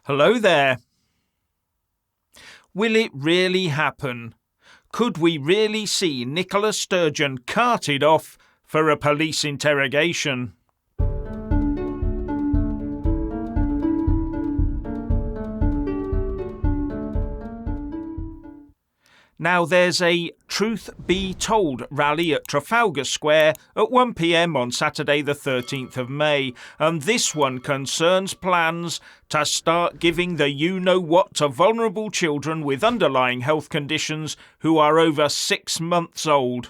Hello there. Will it really happen? Could we really see Nicola Sturgeon carted off for a police interrogation? Now, there's a Truth Be Told rally at Trafalgar Square at 1 p.m. on Saturday the 13th of May, and this one concerns plans to start giving the you-know-what to vulnerable children with underlying health conditions who are over 6 months old.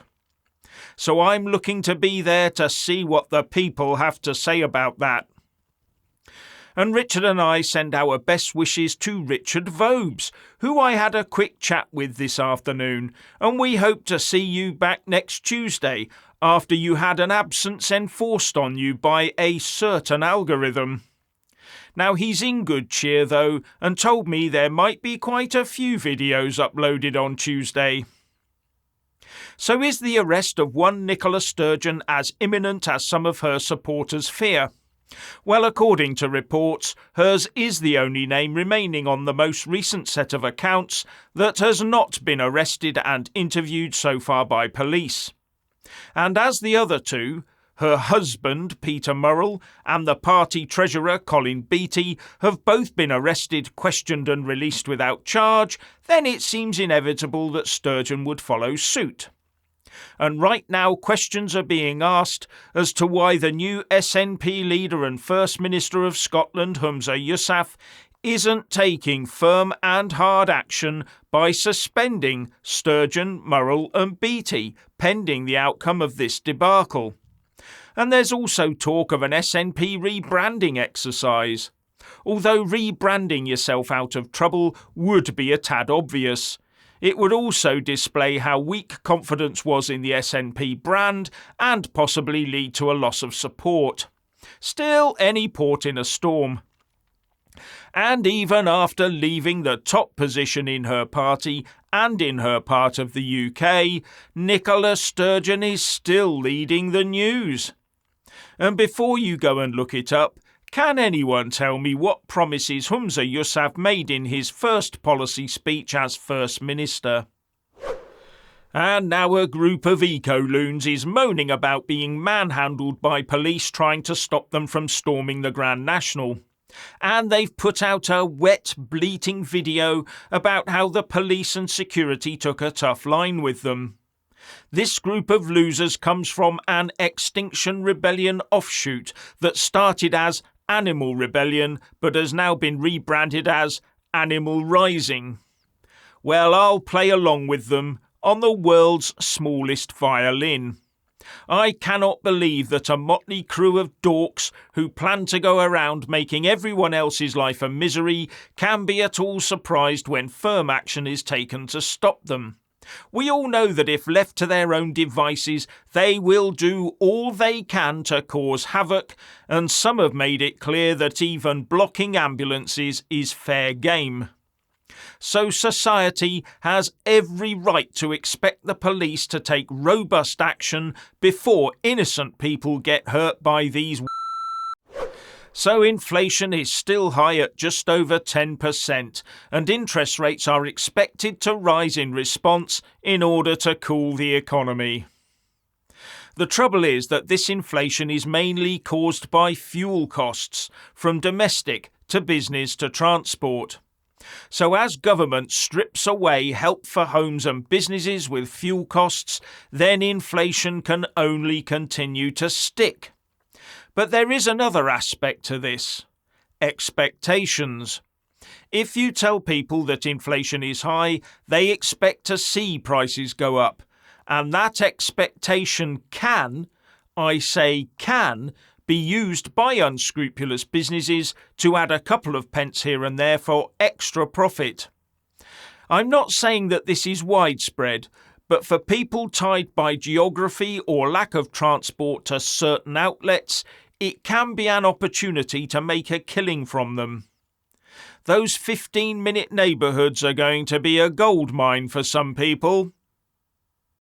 So I'm looking to be there to see what the people have to say about that. And Richard and I send our best wishes to Richard Vobes, who I had a quick chat with this afternoon, and we hope to see you back next Tuesday after you had an absence enforced on you by a certain algorithm. Now, he's in good cheer though, and told me there might be quite a few videos uploaded on Tuesday. So is the arrest of one Nicola Sturgeon as imminent as some of her supporters fear? Well, according to reports, hers is the only name remaining on the most recent set of accounts that has not been arrested and interviewed so far by police. And as the other two, her husband, Peter Murrell, and the party treasurer, Colin Beattie, have both been arrested, questioned and released without charge, then it seems inevitable that Sturgeon would follow suit. And right now questions are being asked as to why the new SNP leader and First Minister of Scotland, Humza Yousaf, isn't taking firm and hard action by suspending Sturgeon, Murrell and Beattie, pending the outcome of this debacle. And there's also talk of an SNP rebranding exercise. Although rebranding yourself out of trouble would be a tad obvious, it would also display how weak confidence was in the SNP brand and possibly lead to a loss of support. Still, any port in a storm. And even after leaving the top position in her party and in her part of the UK, Nicola Sturgeon is still leading the news. And before you go and look it up, can anyone tell me what promises Humza Yousaf made in his first policy speech as First Minister? And now a group of eco-loons is moaning about being manhandled by police trying to stop them from storming the Grand National. And they've put out a wet, bleating video about how the police and security took a tough line with them. This group of losers comes from an Extinction Rebellion offshoot that started as Animal Rebellion but has now been rebranded as Animal Rising. Well, I'll play along with them on the world's smallest violin. I cannot believe that a motley crew of dorks who plan to go around making everyone else's life a misery can be at all surprised when firm action is taken to stop them. We all know that if left to their own devices, they will do all they can to cause havoc, and some have made it clear that even blocking ambulances is fair game. So society has every right to expect the police to take robust action before innocent people get hurt by these. So inflation is still high at just over 10%, and interest rates are expected to rise in response in order to cool the economy. The trouble is that this inflation is mainly caused by fuel costs, from domestic to business to transport. So as government strips away help for homes and businesses with fuel costs, then inflation can only continue to stick. But there is another aspect to this: expectations. If you tell people that inflation is high, they expect to see prices go up, and that expectation can, I say can, be used by unscrupulous businesses to add a couple of pence here and there for extra profit. I'm not saying that this is widespread, but for people tied by geography or lack of transport to certain outlets, it can be an opportunity to make a killing from them. Those 15-minute neighbourhoods are going to be a gold mine for some people.